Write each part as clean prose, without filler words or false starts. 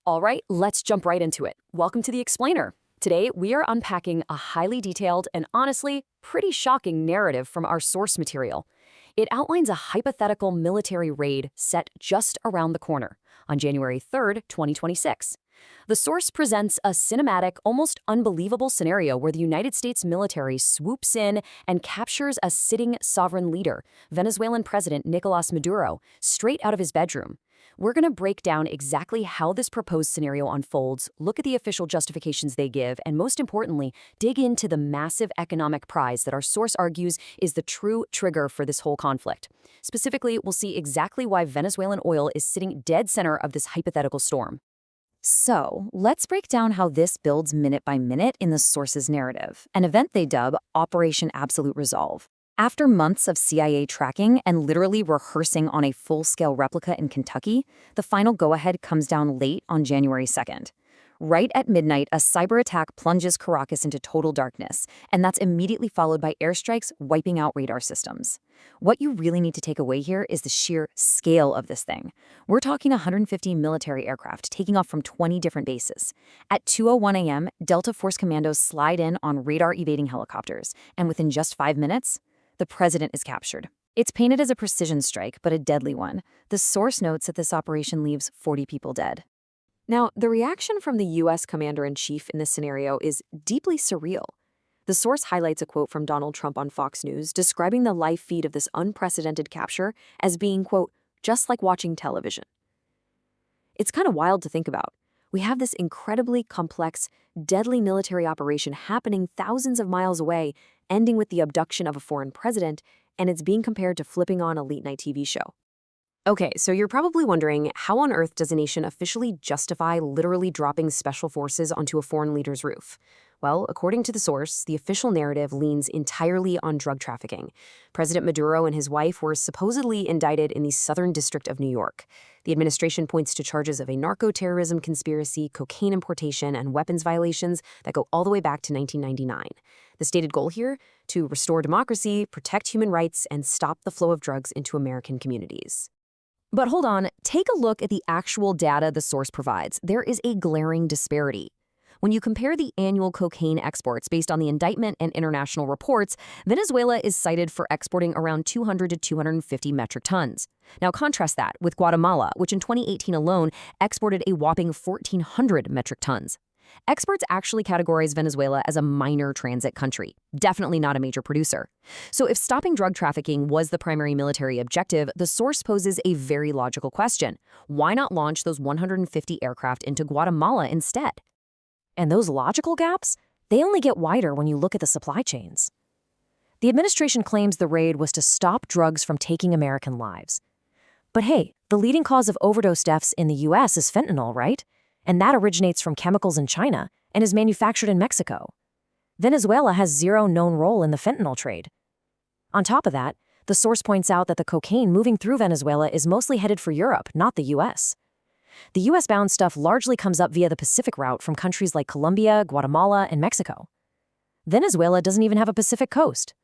All right, let's jump right into it. Welcome to The Explainer. Today, we are unpacking a highly detailed and honestly pretty shocking narrative from our source material. It outlines a hypothetical military raid set just around the corner on January 3rd, 2026. The source presents a cinematic, almost unbelievable scenario where the United States military swoops in and captures a sitting sovereign leader, Venezuelan President Nicolas Maduro, straight out of his bedroom. We're going to break down exactly how this proposed scenario unfolds, look at the official justifications they give, and most importantly, dig into the massive economic prize that our source argues is the true trigger for this whole conflict. Specifically, we'll see exactly why Venezuelan oil is sitting dead center of this hypothetical storm. So, let's break down how this builds minute by minute in the source's narrative, an event they dub Operation Absolute Resolve. After months of CIA tracking and literally rehearsing on a full-scale replica in Kentucky, the final go-ahead comes down late on January 2nd. Right at midnight, a cyber attack plunges Caracas into total darkness, and that's immediately followed by airstrikes wiping out radar systems. What you really need to take away here is the sheer scale of this thing. We're talking 150 military aircraft taking off from 20 different bases. At 2:01 a.m., Delta Force commandos slide in on radar-evading helicopters, and within just 5 minutes, the president is captured. It's painted as a precision strike, but a deadly one. The source notes that this operation leaves 40 people dead. Now, the reaction from the U.S. commander-in-chief in this scenario is deeply surreal. The source highlights a quote from Donald Trump on Fox News describing the live feed of this unprecedented capture as being, quote, just like watching television. It's kind of wild to think about. We have this incredibly complex, deadly military operation happening thousands of miles away, ending with the abduction of a foreign president, and it's being compared to flipping on a late-night TV show. Okay, so you're probably wondering, how on earth does a nation officially justify literally dropping special forces onto a foreign leader's roof? Well, according to the source, the official narrative leans entirely on drug trafficking. President Maduro and his wife were supposedly indicted in the Southern District of New York. The administration points to charges of a narco-terrorism conspiracy, cocaine importation, and weapons violations that go all the way back to 1999. The stated goal here? To restore democracy, protect human rights, and stop the flow of drugs into American communities. But hold on, take a look at the actual data the source provides. There is a glaring disparity. When you compare the annual cocaine exports based on the indictment and international reports, Venezuela is cited for exporting around 200 to 250 metric tons. Now contrast that with Guatemala, which in 2018 alone exported a whopping 1,400 metric tons. Experts actually categorize Venezuela as a minor transit country, definitely not a major producer. So if stopping drug trafficking was the primary military objective, the source poses a very logical question. Why not launch those 150 aircraft into Guatemala instead? And those logical gaps, they only get wider when you look at the supply chains. The administration claims the raid was to stop drugs from taking American lives. But hey, the leading cause of overdose deaths in the US is fentanyl, right? And that originates from chemicals in China and is manufactured in Mexico. Venezuela has zero known role in the fentanyl trade. On top of that, the source points out that the cocaine moving through Venezuela is mostly headed for Europe, not the US. The US-bound stuff largely comes up via the Pacific route from countries like Colombia, Guatemala, and Mexico. Venezuela doesn't even have a Pacific coast.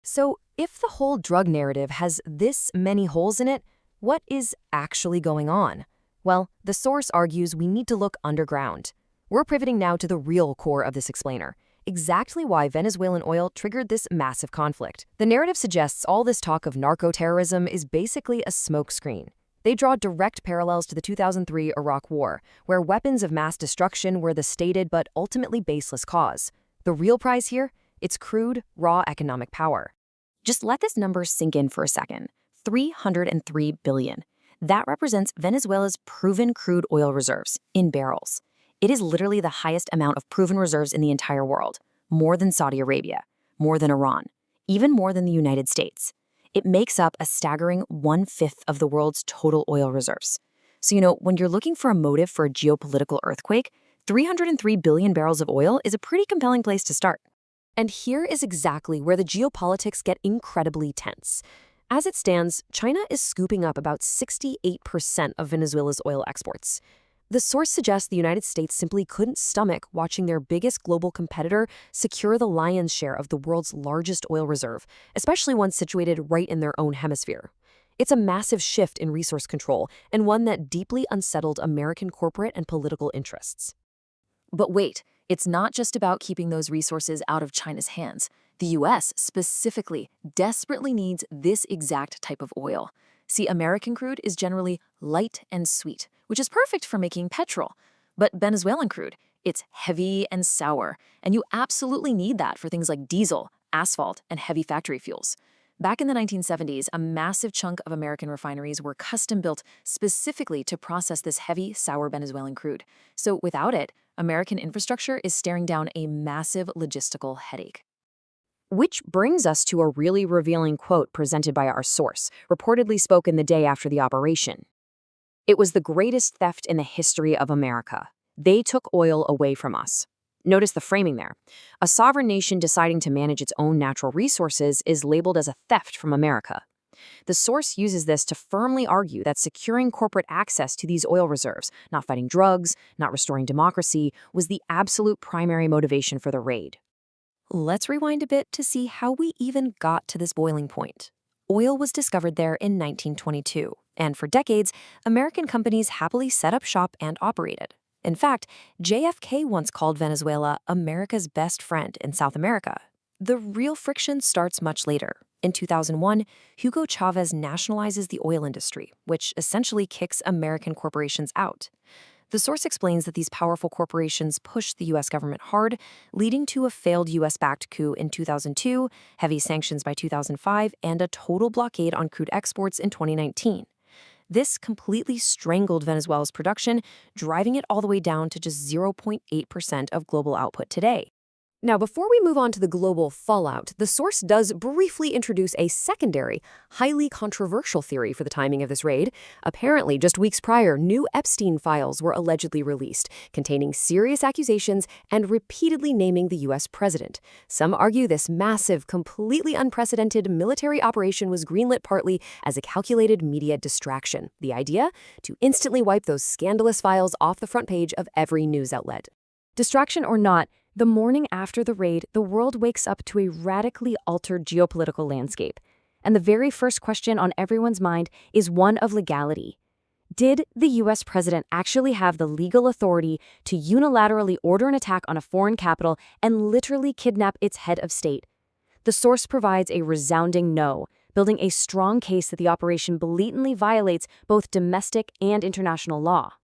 So, if the whole drug narrative has this many holes in it, what is actually going on? Well, the source argues we need to look underground. We're pivoting now to the real core of this explainer, exactly why Venezuelan oil triggered this massive conflict. The narrative suggests all this talk of narco-terrorism is basically a smokescreen. They draw direct parallels to the 2003 Iraq War, where weapons of mass destruction were the stated but ultimately baseless cause. The real prize here? It's crude, raw economic power. Just let this number sink in for a second. 303 billion. That represents Venezuela's proven crude oil reserves in barrels. It is literally the highest amount of proven reserves in the entire world, more than Saudi Arabia, more than Iran, even more than the United States. It makes up a staggering 1/5 of the world's total oil reserves. So, when you're looking for a motive for a geopolitical earthquake, 303 billion barrels of oil is a pretty compelling place to start. And here is exactly where the geopolitics get incredibly tense. As it stands, China is scooping up about 68% of Venezuela's oil exports. The source suggests the United States simply couldn't stomach watching their biggest global competitor secure the lion's share of the world's largest oil reserve, especially one situated right in their own hemisphere. It's a massive shift in resource control, and one that deeply unsettled American corporate and political interests. But wait, it's not just about keeping those resources out of China's hands. The US specifically desperately needs this exact type of oil. See, American crude is generally light and sweet, which is perfect for making petrol. But Venezuelan crude, it's heavy and sour, and you absolutely need that for things like diesel, asphalt, and heavy factory fuels. Back in the 1970s, a massive chunk of American refineries were custom-built specifically to process this heavy, sour Venezuelan crude. So without it, American infrastructure is staring down a massive logistical headache. Which brings us to a really revealing quote presented by our source, reportedly spoken the day after the operation. "It was the greatest theft in the history of America. They took oil away from us." Notice the framing there. A sovereign nation deciding to manage its own natural resources is labeled as a theft from America. The source uses this to firmly argue that securing corporate access to these oil reserves, not fighting drugs, not restoring democracy, was the absolute primary motivation for the raid. Let's rewind a bit to see how we even got to this boiling point. Oil was discovered there in 1922, and for decades, American companies happily set up shop and operated. In fact, JFK once called Venezuela America's best friend in South America. The real friction starts much later. In 2001, Hugo Chavez nationalizes the oil industry, which essentially kicks American corporations out. The source explains that these powerful corporations pushed the U.S. government hard, leading to a failed U.S.-backed coup in 2002, heavy sanctions by 2005, and a total blockade on crude exports in 2019. This completely strangled Venezuela's production, driving it all the way down to just 0.8% of global output today. Now, before we move on to the global fallout, the source does briefly introduce a secondary, highly controversial theory for the timing of this raid. Apparently, just weeks prior, new Epstein files were allegedly released, containing serious accusations and repeatedly naming the U.S. president. Some argue this massive, completely unprecedented military operation was greenlit partly as a calculated media distraction. The idea? To instantly wipe those scandalous files off the front page of every news outlet. Distraction or not, the morning after the raid, the world wakes up to a radically altered geopolitical landscape. And the very first question on everyone's mind is one of legality. Did the U.S. president actually have the legal authority to unilaterally order an attack on a foreign capital and literally kidnap its head of state? The source provides a resounding no, building a strong case that the operation blatantly violates both domestic and international law.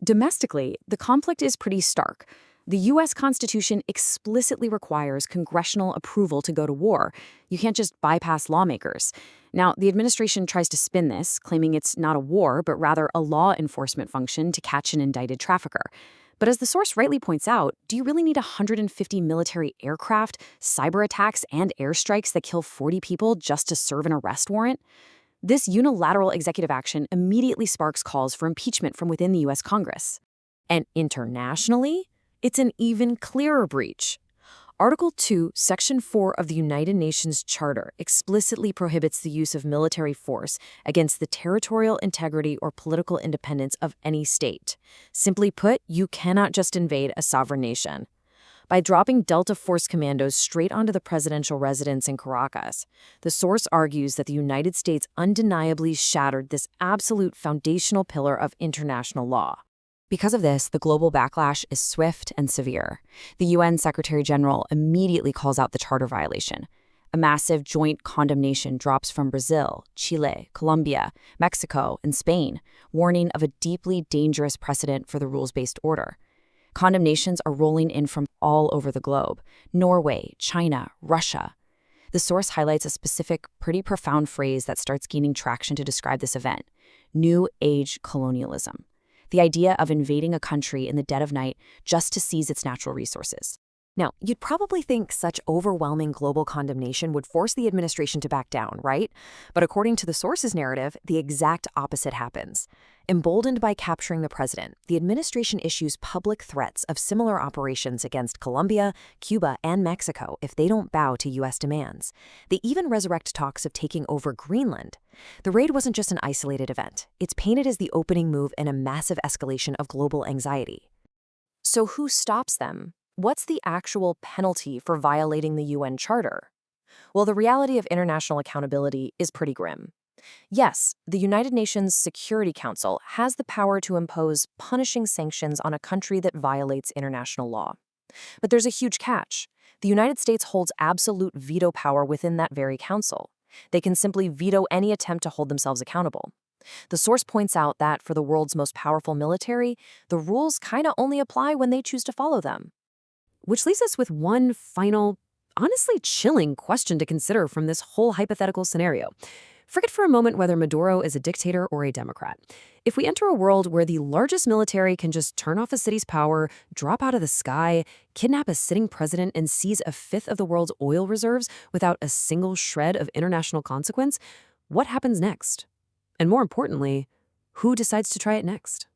Domestically, the conflict is pretty stark. The U.S. Constitution explicitly requires congressional approval to go to war. You can't just bypass lawmakers. Now, the administration tries to spin this, claiming it's not a war, but rather a law enforcement function to catch an indicted trafficker. But as the source rightly points out, do you really need 150 military aircraft, cyber attacks, and airstrikes that kill 40 people just to serve an arrest warrant? This unilateral executive action immediately sparks calls for impeachment from within the U.S. Congress. And internationally, it's an even clearer breach. Article 2, Section 4 of the United Nations Charter explicitly prohibits the use of military force against the territorial integrity or political independence of any state. Simply put, you cannot just invade a sovereign nation. By dropping Delta Force commandos straight onto the presidential residence in Caracas, the source argues that the United States undeniably shattered this absolute foundational pillar of international law. Because of this, the global backlash is swift and severe. The UN Secretary General immediately calls out the charter violation. A massive joint condemnation drops from Brazil, Chile, Colombia, Mexico, and Spain, warning of a deeply dangerous precedent for the rules-based order. Condemnations are rolling in from all over the globe: Norway, China, Russia. The source highlights a specific, pretty profound phrase that starts gaining traction to describe this event: New Age colonialism. The idea of invading a country in the dead of night just to seize its natural resources. Now, you'd probably think such overwhelming global condemnation would force the administration to back down, right? But according to the source's narrative, the exact opposite happens. Emboldened by capturing the president, the administration issues public threats of similar operations against Colombia, Cuba, and Mexico if they don't bow to U.S. demands. They even resurrect talks of taking over Greenland. The raid wasn't just an isolated event. It's painted as the opening move in a massive escalation of global anxiety. So who stops them? What's the actual penalty for violating the UN Charter? Well, the reality of international accountability is pretty grim. Yes, the United Nations Security Council has the power to impose punishing sanctions on a country that violates international law. But there's a huge catch. The United States holds absolute veto power within that very council. They can simply veto any attempt to hold themselves accountable. The source points out that for the world's most powerful military, the rules kind of only apply when they choose to follow them. Which leaves us with one final, honestly chilling question to consider from this whole hypothetical scenario. Forget for a moment whether Maduro is a dictator or a Democrat. If we enter a world where the largest military can just turn off a city's power, drop out of the sky, kidnap a sitting president, and seize a fifth of the world's oil reserves without a single shred of international consequence, what happens next? And more importantly, who decides to try it next?